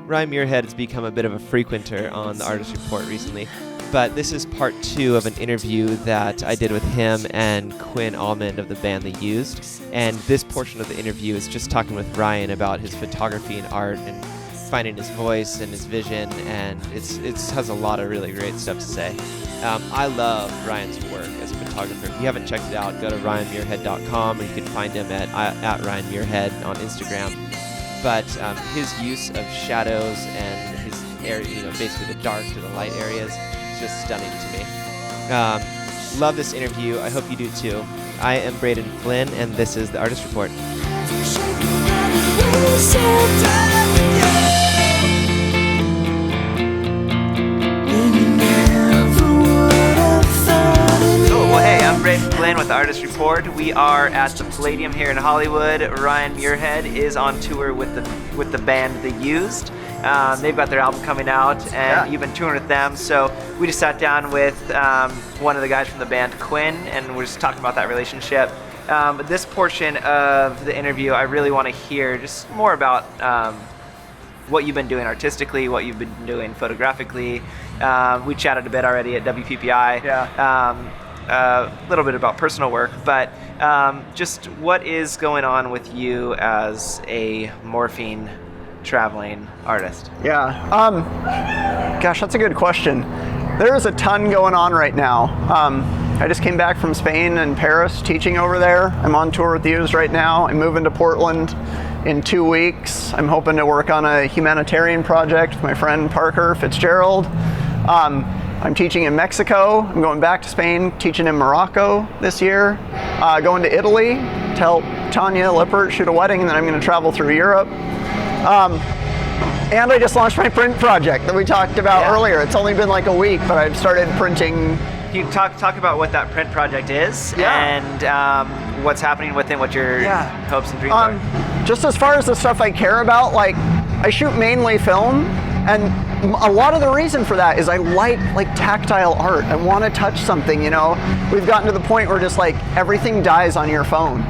Ryan Muirhead has become a bit of a frequenter on the Artist Report recently, but this is part 2 of an interview that I did with him and Quinn Almond of the band The Used. And this portion of the interview is just talking with Ryan about his photography and art and finding his voice and his vision, and it has a lot of really great stuff to say. I love Ryan's work as a photographer. If you haven't checked it out, go to ryanmuirhead.com, and you can find him at Ryan Muirhead on Instagram. But his use of shadows and his area, basically the dark to the light areas, is just stunning to me. Love this interview. I hope you do too. I am Braden Flynn, and this is the Artist Report. I'm Braden Flynn with the Artist Report. We are at the Palladium here in Hollywood. Ryan Muirhead is on tour with the band The Used. They've got their album coming out, and you've been touring with them. So we just sat down with one of the guys from the band, Quinn, and we're just talking about that relationship. But this portion of the interview, I really want to hear just more about what you've been doing artistically, what you've been doing photographically. We chatted a bit already at WPPI. A little bit about personal work, but just what is going on with you as a morphine traveling artist? Gosh, that's a good question. There is a ton going on right now. I just came back from Spain and Paris teaching over there. I'm on tour with the Used right now. I'm moving to Portland in 2 weeks. I'm hoping to work on a humanitarian project with my friend Parker Fitzgerald. I'm teaching in Mexico. I'm going back to Spain, teaching in Morocco this year. Going to Italy to help Tanya Lippert shoot a wedding, and then I'm going to travel through Europe. And I just launched my print project that we talked about earlier. It's only been like a week, but I've started printing. Can you talk about what that print project is and what's happening with it, what your hopes and dreams are? Just as far as the stuff I care about, like I shoot mainly film, and a lot of the reason for that is I like tactile art. I want to touch something, We've gotten to the point where just like everything dies on your phone,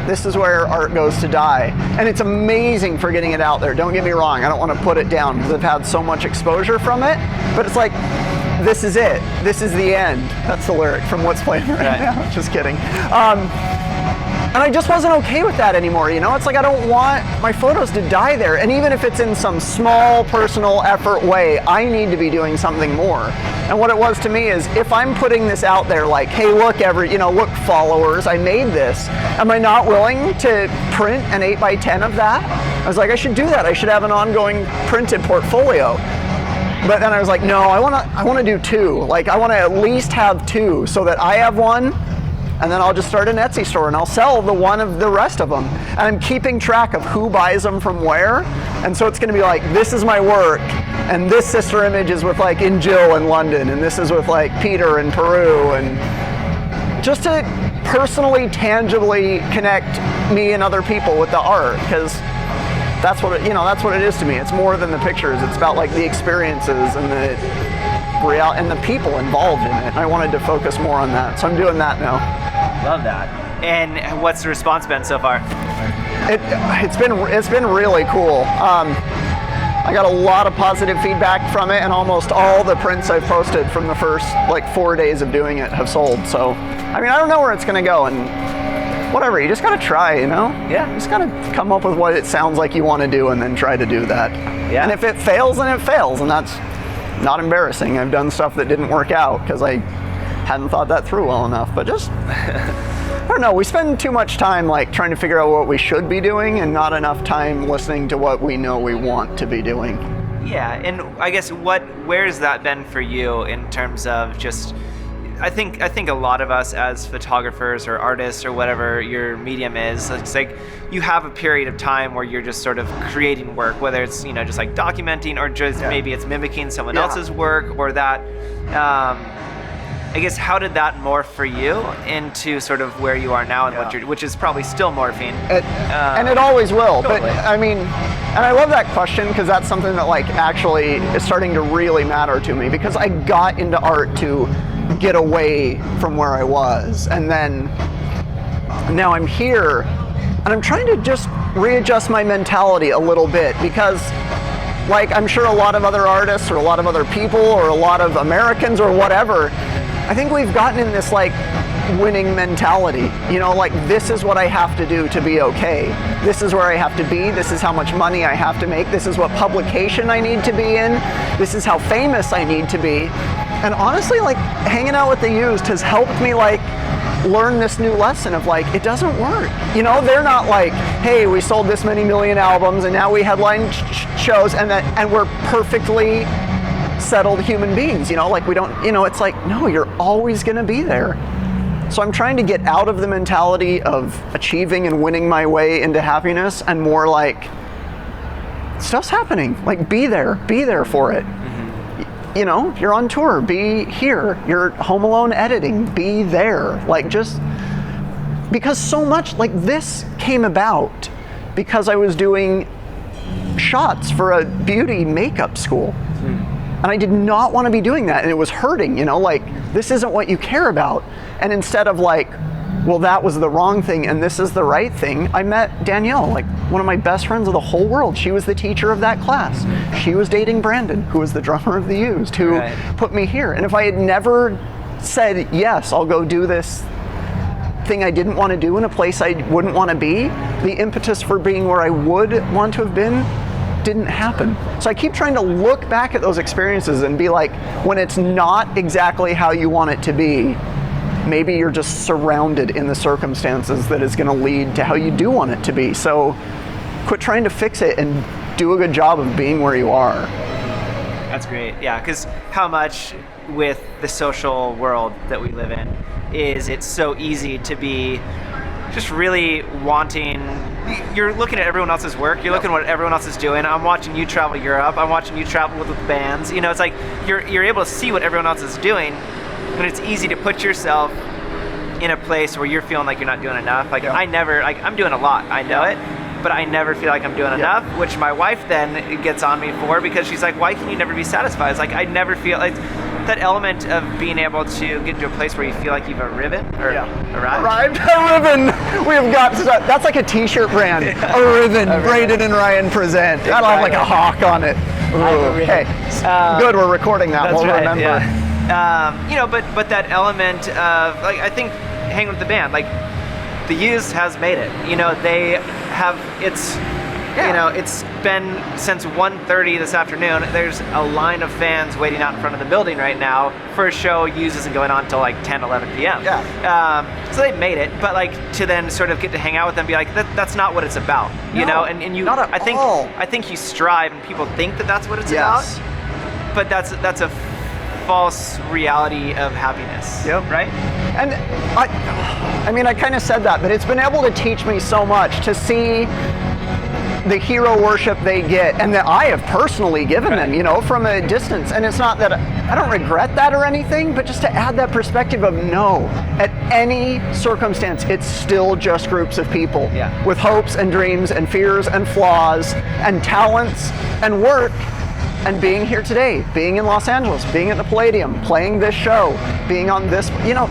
This is where art goes to die. And it's amazing for getting it out there. Don't get me wrong. I don't want to put it down because I've had so much exposure from it. But it's like, this is it. This is the end. That's the lyric from What's Playing right now. Just kidding. And I just wasn't okay with that anymore, It's like I don't want my photos to die there. And even if it's in some small personal effort way, I need to be doing something more. And what it was to me is, if I'm putting this out there like, hey, look, look, followers, I made this. Am I not willing to print an 8x10 of that? I was like, I should do that. I should have an ongoing printed portfolio. But then I was like, no, I want to do 2. Like, I want to at least have 2 so that I have one, and then I'll just start an Etsy store and I'll sell the one of the rest of them. And I'm keeping track of who buys them from where. And so it's going to be like, this is my work, and this sister image is with like in Jill in London, and this is with like Peter in Peru, and just to personally, tangibly connect me and other people with the art, because that's what it is to me. It's more than the pictures. It's about like the experiences and the real and the people involved in it. And I wanted to focus more on that, so I'm doing that now. Love that. And what's the response been so far? It's been really cool. I got a lot of positive feedback from it, and almost all the prints I've posted from the first 4 days of doing it have sold. So, I don't know where it's going to go, and whatever, you just got to try, Yeah. You just got to come up with what it sounds like you want to do and then try to do that. Yeah. And if it fails, then it fails, and that's not embarrassing. I've done stuff that didn't work out because I hadn't thought that through well enough, but just, I don't know, we spend too much time trying to figure out what we should be doing and not enough time listening to what we know we want to be doing. Yeah, and I guess where's that been for you in terms of just, I think a lot of us as photographers or artists or whatever your medium is, it's like you have a period of time where you're just sort of creating work, whether it's just like documenting or just maybe it's mimicking someone else's work, or that. I guess, how did that morph for you into sort of where you are now and which is probably still morphing? And it always will. Totally. But and I love that question, because that's something that actually is starting to really matter to me, because I got into art to get away from where I was, and then now I'm here, and I'm trying to just readjust my mentality a little bit, because like I'm sure a lot of other artists or a lot of other people or a lot of Americans or whatever, I think we've gotten in this like winning mentality, you know, like this is what I have to do to be okay. This is where I have to be. This is how much money I have to make. This is what publication I need to be in. This is how famous I need to be. And honestly, like hanging out with the Used has helped me like learn this new lesson of like, it doesn't work. You know, they're not like, hey, we sold this many million albums and now we headline shows and we're perfectly settled human beings, you know, like we don't, you know, it's like, no, you're always gonna be there. So I'm trying to get out of the mentality of achieving and winning my way into happiness and more like, stuff's happening, like be there for it. You know, you're on tour, be here. You're home alone editing, be there. Like just, because so much, like this came about because I was doing shots for a beauty makeup school. And I did not want to be doing that, and it was hurting, you know, like, this isn't what you care about. And instead of like, well, that was the wrong thing and this is the right thing, I met Danielle, like one of my best friends of the whole world. She was the teacher of that class. She was dating Brandon, who was the drummer of the Used, who put me here. And if I had never said, yes, I'll go do this thing I didn't want to do in a place I wouldn't want to be, the impetus for being where I would want to have been didn't happen. So I keep trying to look back at those experiences and be like, when it's not exactly how you want it to be, maybe you're just surrounded in the circumstances that is going to lead to how you do want it to be. So quit trying to fix it and do a good job of being where you are. That's great. Yeah, because how much with the social world that we live in is it's so easy to be just really wanting, you're looking at everyone else's work, you're looking at what everyone else is doing. I'm watching you travel Europe, I'm watching you travel with bands. You know, it's like you're able to see what everyone else is doing, and it's easy to put yourself in a place where you're feeling like you're not doing enough. Like I never, like I'm doing a lot, I know it, but I never feel like I'm doing enough, which my wife then gets on me for, because she's like, why can you never be satisfied? It's like, I never feel like that element of being able to get to a place where you feel like you've arrived. Arrived, a ribbon. We have got to, that's like a t-shirt brand. A ribbon, Braden and Ryan present. That'll have like a hawk on it. Okay, good, we're recording that, we'll remember. Yeah. You know, but that element of, like, I think hanging with the band, like, the Used has made it. You know, they have, it's, you know, it's been since 1:30 this afternoon. There's a line of fans waiting out in front of the building right now for a show Used isn't going on until like 10, 11 p.m. So they made it, but like to then sort of get to hang out with them, be like, that's not what it's about, you know? And you, I think you strive, and people think that that's what it's about, but that's a false reality of happiness, right? And I mean, I kind of said that, but it's been able to teach me so much to see the hero worship they get, and that I have personally given them, you know, from a distance. And it's not that I don't regret that or anything, but just to add that perspective of no, at any circumstance, it's still just groups of people with hopes and dreams and fears and flaws and talents and work. And being here today, being in Los Angeles, being at the Palladium, playing this show, being on this, you know,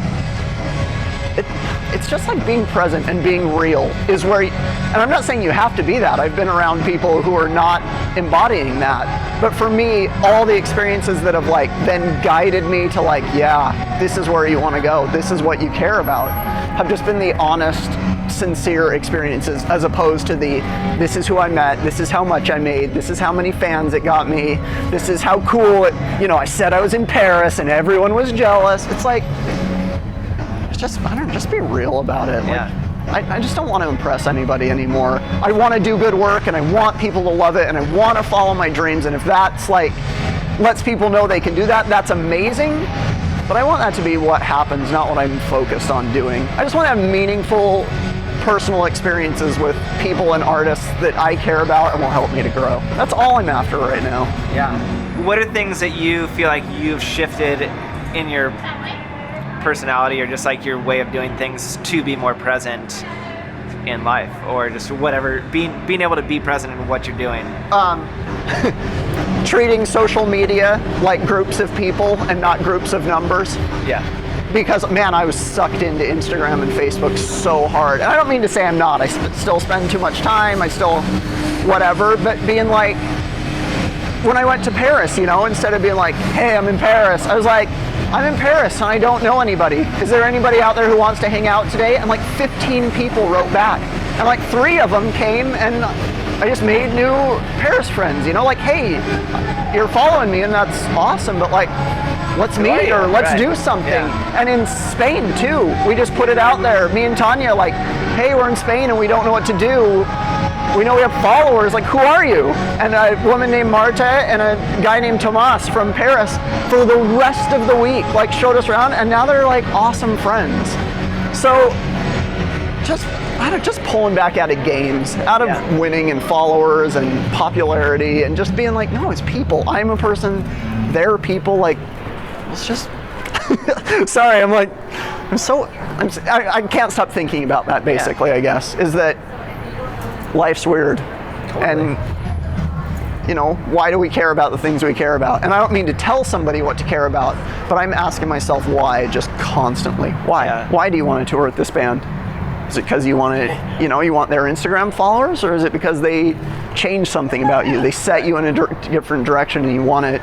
it's just like being present and being real is where, and I'm not saying you have to be that. I've been around people who are not embodying that. But for me, all the experiences that have like then guided me to like, yeah, this is where you want to go, this is what you care about, have just been the honest, sincere experiences, as opposed to the, this is who I met, this is how much I made, this is how many fans it got me, this is how cool it, you know, I said I was in Paris and everyone was jealous. It's like, just, I don't know, just be real about it. Like, I just don't want to impress anybody anymore. I want to do good work, and I want people to love it, and I want to follow my dreams, and if that's like, lets people know they can do that, that's amazing. But I want that to be what happens, not what I'm focused on doing. I just want to have meaningful, personal experiences with people and artists that I care about and will help me to grow. That's all I'm after right now. Yeah. What are things that you feel like you've shifted in your personality, or just like your way of doing things, to be more present in life, or just whatever, being able to be present in what you're doing? Treating social media like groups of people and not groups of numbers. Because man, I was sucked into Instagram and Facebook so hard, and I don't mean to say I'm not. I still spend too much time, I still whatever, but being like, when I went to Paris, you know, instead of being like, hey, I'm in Paris, I was like, I'm in Paris and I don't know anybody. Is there anybody out there who wants to hang out today? And like 15 people wrote back. And like 3 of them came, and I just made new Paris friends, you know, like, hey, you're following me and that's awesome, but like, let's meet or let's do something. Yeah. And in Spain too, we just put it out there. Me and Tanya, like, hey, we're in Spain and we don't know what to do. We know we have followers, like, who are you? And a woman named Marta and a guy named Tomas from Paris for the rest of the week, like, showed us around, and now they're like awesome friends. So just pulling back out of games, out of winning and followers and popularity, and just being like, no, it's people. I'm a person, they're people, like, it's just, sorry, I can't stop thinking about that, basically, I guess, is that life's weird. Totally. And, you know, why do we care about the things we care about? And I don't mean to tell somebody what to care about, but I'm asking myself why just constantly. Why? Yeah. Why do you want to tour with this band? Is it because you want to, you know, you want their Instagram followers, or is it because they change something about you? They set you in a different direction and you want to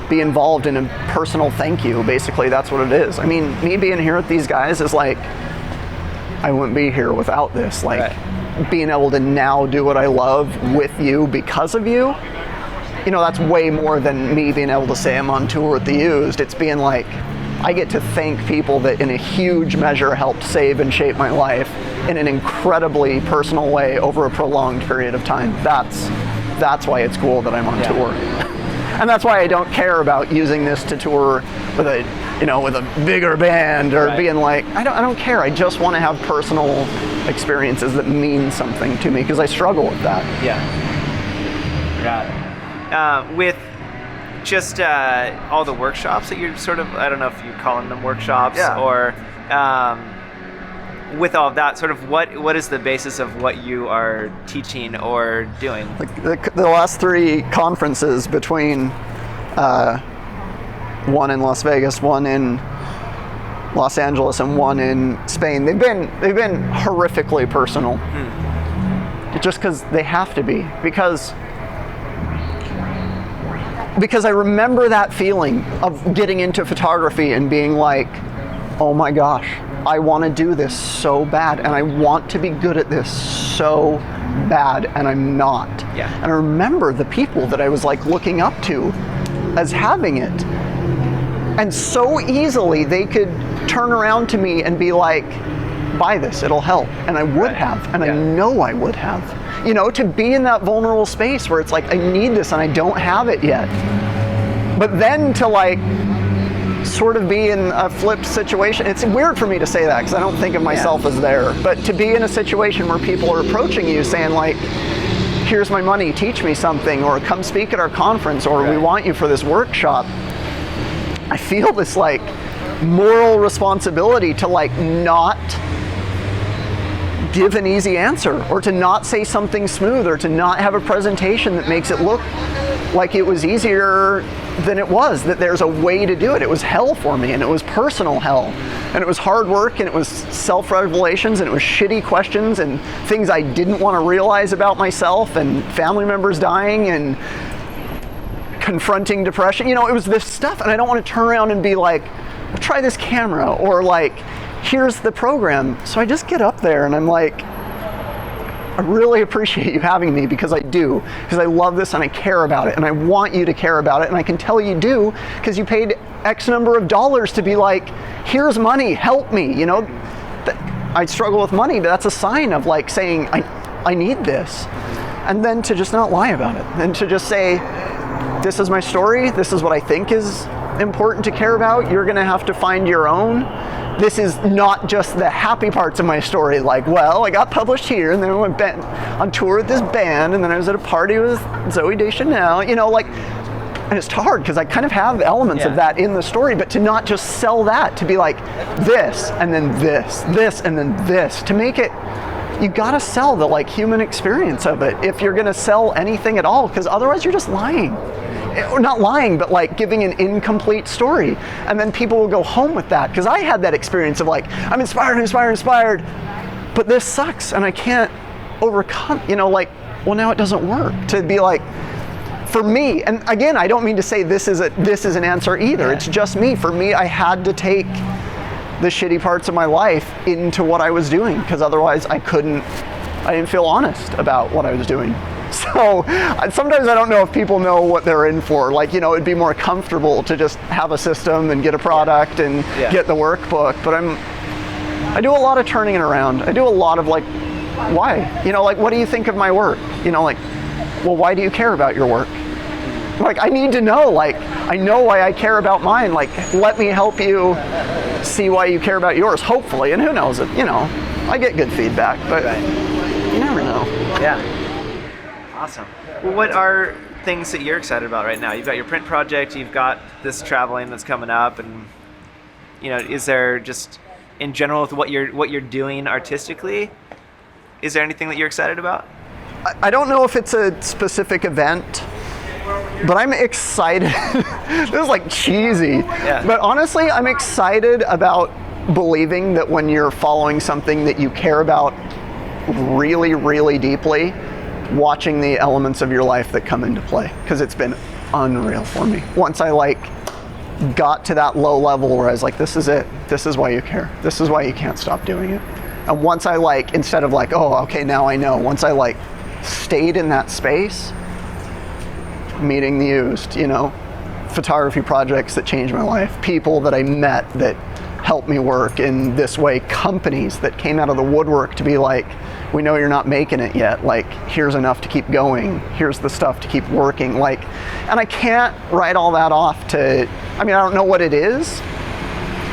be involved in a personal thank you. Basically, that's what it is. I mean, me being here with these guys is like, I wouldn't be here without this. Like, right. Being able to now do what I love with you because of you, you know, that's way more than me being able to say I'm on tour with the Used. It's being like, I get to thank people that in a huge measure helped save and shape my life in an incredibly personal way over a prolonged period of time. That's why it's cool that I'm on tour. And that's why I don't care about using this to tour with a bigger band or being like, I don't care. I just want to have personal experiences that mean something to me, because I struggle with that. Yeah. Got it. With just all the workshops that you're sort of, I don't know if you're calling them workshops, or with all of that, sort of what is the basis of what you are teaching or doing? Like the last 3 conferences, between one in Las Vegas, one in Los Angeles, and one in Spain, they've been horrifically personal. Just because they have to be, because I remember that feeling of getting into photography and being like, oh my gosh, I want to do this so bad, and I want to be good at this so bad, and I'm not. Yeah. And I remember the people that I was like looking up to as having it. And so easily they could turn around to me and be like, buy this, it'll help. And I would have, and I know I would have. You know, to be in that vulnerable space where it's like, I need this and I don't have it yet. But then to like sort of be in a flipped situation. It's weird for me to say that because I don't think of myself as there. But to be in a situation where people are approaching you saying like, here's my money, teach me something, or come speak at our conference, or we want you for this workshop. I feel this like moral responsibility to like not give an easy answer, or to not say something smooth, or to not have a presentation that makes it look like it was easier than it was, that there's a way to do it. It was hell for me, and it was personal hell, and it was hard work, and it was self-revelations, and it was shitty questions, and things I didn't want to realize about myself, and family members dying, and confronting depression. You know, it was this stuff, and I don't want to turn around and be like, well, try this camera, or like, here's the program. So I just get up there and I'm like, I really appreciate you having me, because I do, because I love this and I care about it, and I want you to care about it, and I can tell you do because you paid X number of dollars to be like, here's money, help me. You know, I struggle with money, but that's a sign of like saying, I need this. And then to just not lie about it, and to just say, this is my story, this is what I think is important to care about, you're gonna have to find your own. This is not just the happy parts of my story, like, well, I got published here, and then I went on tour with this band, and then I was at a party with Zooey Deschanel, you know, like, and it's hard because I kind of have elements of that in the story, but to not just sell that, to be like, this, and then this, and then this, to make it, you gotta sell the like human experience of it if you're gonna sell anything at all, because otherwise you're just lying. Or not lying, but like giving an incomplete story. And then people will go home with that, because I had that experience of like, I'm inspired, but this sucks and I can't overcome, you know, like, well, now it doesn't work. To be like, for me, and again, I don't mean to say this is an answer either. It's just me. For me, I had to take the shitty parts of my life into what I was doing, because otherwise I didn't feel honest about what I was doing. So sometimes I don't know if people know what they're in for. Like, it'd be more comfortable to just have a system and get a product and get the workbook. But I do a lot of turning it around. I do a lot of like, why? Like, what do you think of my work? Like, well, why do you care about your work? Like, I need to know. Like, I know why I care about mine. Like, let me help you see why you care about yours, hopefully. And who knows? I get good feedback, but you never know. Yeah. Awesome. Well, what are things that you're excited about right now? You've got your print project, you've got this traveling that's coming up, and is there just in general with what you're doing artistically, is there anything that you're excited about? I don't know if it's a specific event, but I'm excited. This is like cheesy, but honestly, I'm excited about believing that when you're following something that you care about really, really deeply, watching the elements of your life that come into play, because it's been unreal for me. Once I got to that low level where I was like, this is it. This is why you care. This is why you can't stop doing it. And once I instead of oh, okay, now I know. Once I stayed in that space, meeting the used, photography projects that changed my life, people that I met that helped me work in this way, companies that came out of the woodwork to be like, we know you're not making it yet. Here's enough to keep going. Here's the stuff to keep working. And I can't write all that off I don't know what it is,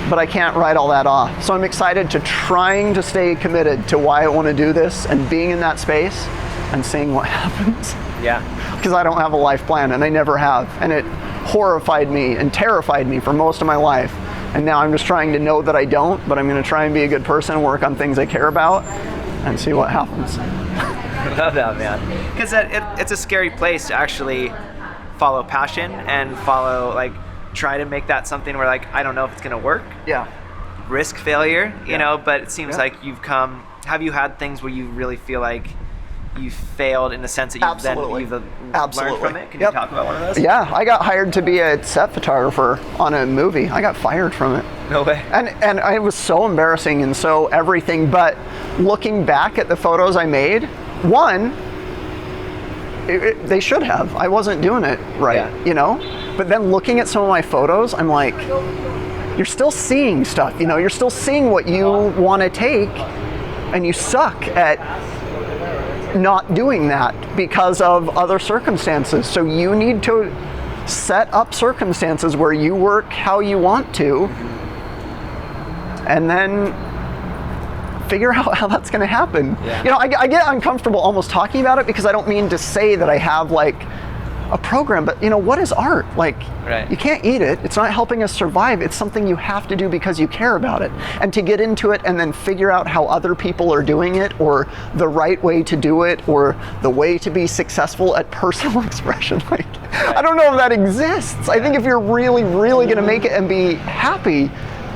but I can't write all that off. So I'm excited to trying to stay committed to why I want to do this and being in that space and seeing what happens. Yeah. Because I don't have a life plan, and I never have. And it horrified me and terrified me for most of my life. And now I'm just trying to know that I don't, but I'm going to try and be a good person, work on things I care about, and see what happens. I love that, man. Because it's a scary place to actually follow passion and try to make that something where I don't know if it's going to work. Yeah. Risk failure, but it seems like have you had things where you really feel like you failed in the sense that you've learned from it? Can you talk about one of those? Yeah, I got hired to be a set photographer on a movie. I got fired from it. No way. And it was so embarrassing and so everything, but looking back at the photos I made, they should have. I wasn't doing it right, But then looking at some of my photos, I'm like, you're still seeing stuff, you're still seeing what you want to take, and you suck at not doing that because of other circumstances. So you need to set up circumstances where you work how you want to, and then figure out how that's going to happen. Yeah. I get uncomfortable almost talking about it because I don't mean to say that I have a program, but what is art? Right. You can't eat it. It's not helping us survive. It's something you have to do because you care about it. And to get into it and then figure out how other people are doing it, or the right way to do it, or the way to be successful at personal expression. Right. I don't know if that exists. I think if you're really, really going to make it and be happy,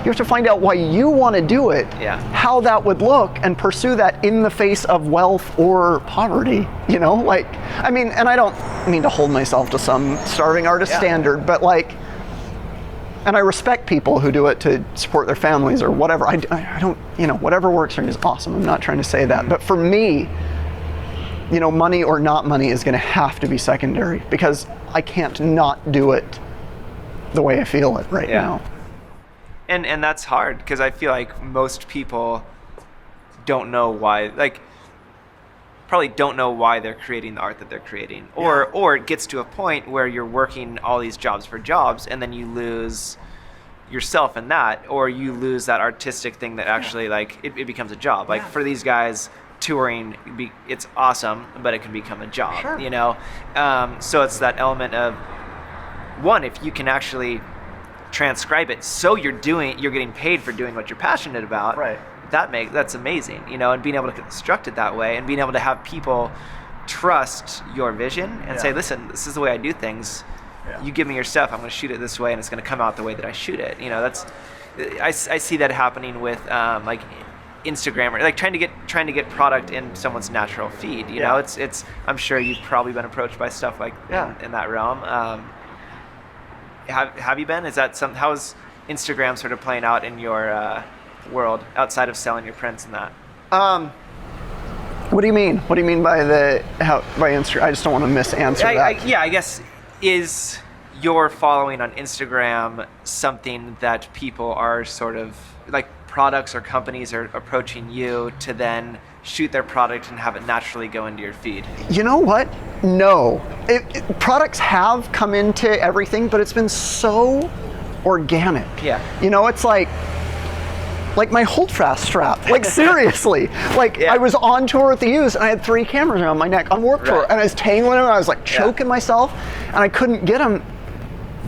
you have to find out why you want to do it, how that would look, and pursue that in the face of wealth or poverty, and I don't mean to hold myself to some starving artist standard, but and I respect people who do it to support their families or whatever. I don't, whatever works for me is awesome. I'm not trying to say that. But for me, money or not money is going to have to be secondary, because I can't not do it the way I feel it right now. And that's hard, because I feel like most people don't know why, probably don't know why they're creating the art that they're creating. Or it gets to a point where you're working all these jobs for jobs, and then you lose yourself in that, or you lose that artistic thing that actually, it becomes a job. For these guys, touring, it's awesome, but it can become a job, So it's that element of, one, if you can actually transcribe it so you're getting paid for doing what you're passionate about, right? That's amazing, and being able to construct it that way, and being able to have people trust your vision and say, listen, this is the way I do things. You give me your stuff, I'm going to shoot it this way, and it's going to come out the way that I shoot it. I see that happening with Instagram, or like trying to get product in someone's natural feed. You know, it's I'm sure you've probably been approached by stuff like in that realm. Have you been? Is that how is Instagram sort of playing out in your world outside of selling your prints and that? What do you mean? What do you mean by by Instagram? I just don't want to misanswer that. I guess, is your following on Instagram something that people are sort of like, products or companies are approaching you to then shoot their product and have it naturally go into your feed? You know what? No. Products have come into everything, but it's been so organic. Yeah. You know, it's like my holdfast strap. Like, seriously. Like, I was on tour with the Used, and I had 3 cameras around my neck on work tour, and I was tangling them, and I was like choking myself, and I couldn't get them.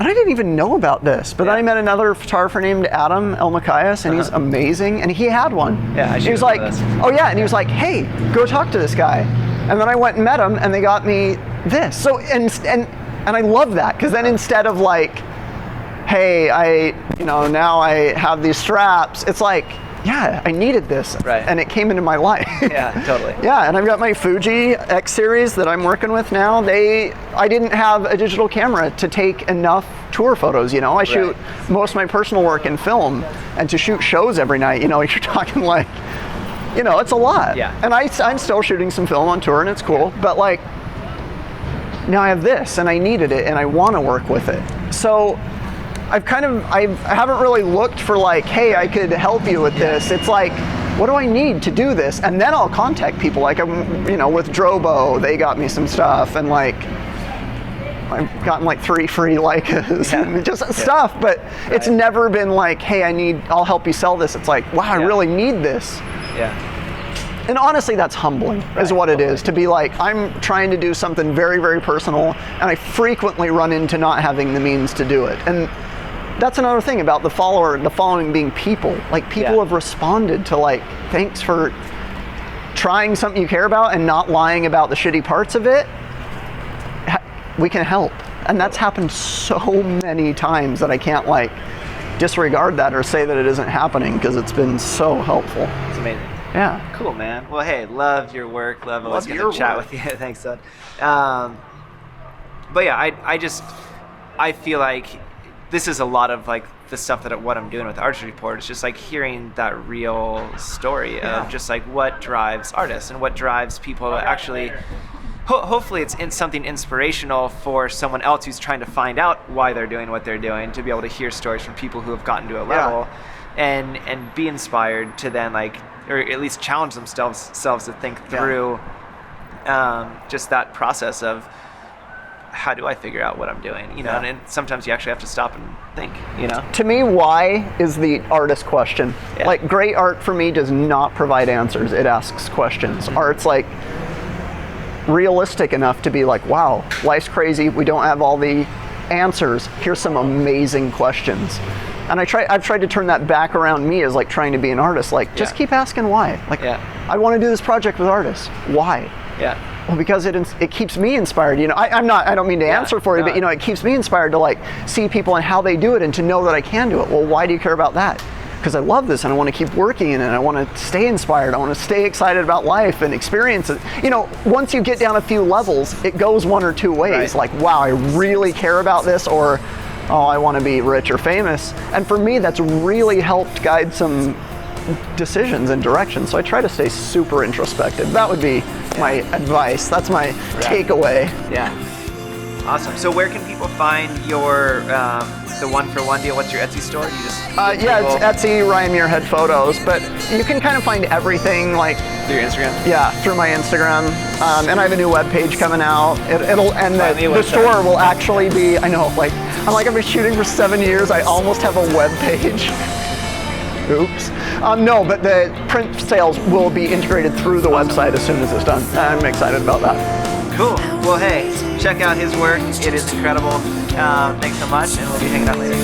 And I didn't even know about this, but then I met another photographer named Adam Elmakias, and he's amazing, and he had one. Yeah, he was like, oh yeah, and he was like, hey, go talk to this guy. And then I went and met him, and they got me this. So, and I love that, because then instead of like, hey, now I have these straps, it's like, yeah, I needed this, and it came into my life. Yeah, totally. Yeah, and I've got my Fuji X series that I'm working with now. I didn't have a digital camera to take enough tour photos. You know, I shoot most of my personal work in film, and to shoot shows every night, you're talking like, it's a lot. Yeah. And I'm still shooting some film on tour, and it's cool. But like, now I have this, and I needed it, and I want to work with it. So I haven't really looked for like, hey, I could help you with this. It's like, what do I need to do this? And then I'll contact people. Like, with Drobo, they got me some stuff, and like, I've gotten like 3 free Leicas and just stuff. But it's never been like, hey, I'll help you sell this. It's like, wow, I really need this. Yeah. And honestly, that's humbling, is what it is, to be like, I'm trying to do something very, very personal, and I frequently run into not having the means to do it. And that's another thing about the following being people. Like, people have responded to like, thanks for trying something you care about and not lying about the shitty parts of it. We can help. And that's happened so many times that I can't like disregard that or say that it isn't happening, because it's been so helpful. It's amazing. Yeah. Cool, man. Well, hey, love your work. Love always getting to chat with you. Thanks, son. But yeah, I feel like this is a lot of like the stuff what I'm doing with the Artistry Report. It's just like hearing that real story of just like what drives artists and what drives people to actually. Hopefully it's something inspirational for someone else who's trying to find out why they're doing what they're doing, to be able to hear stories from people who have gotten to a level and be inspired to then like, or at least challenge themselves to think through just that process of, how do I figure out what I'm doing? And sometimes you actually have to stop and think, To me, why is the artist question. Yeah. Like, great art for me does not provide answers. It asks questions. Mm-hmm. Art's like realistic enough to be like, wow, life's crazy. We don't have all the answers. Here's some amazing questions. And I've tried to turn that back around me as like trying to be an artist. Like, just keep asking why. Like, I want to do this project with artists. Why? Yeah. Well, because it keeps me inspired. I don't mean to answer for you, but it keeps me inspired to like see people and how they do it and to know that I can do it. Well, why do you care about that? Because I love this and I want to keep working in it, and I want to stay inspired. I want to stay excited about life and experience it. Once you get down a few levels, it goes one or two ways. Like, wow, I really care about this, or, oh, I want to be rich or famous. And for me, that's really helped guide some decisions and directions. So I try to stay super introspective. That would be my advice. That's my takeaway. Yeah. Awesome. So where can people find your the 1-for-1 deal? What's your Etsy store? You just it's Etsy, Ryan Muirhead Photos. But you can kind of find everything like through your Instagram. Yeah, through my Instagram. And I have a new webpage coming out. The store will actually be. I know, I've been shooting for 7 years. I almost have a webpage. Oops. No, but the print sales will be integrated through the website as soon as it's done. I'm excited about that. Cool. Well, hey, check out his work. It is incredible. Thanks so much, and we'll be hanging out later.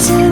See ya.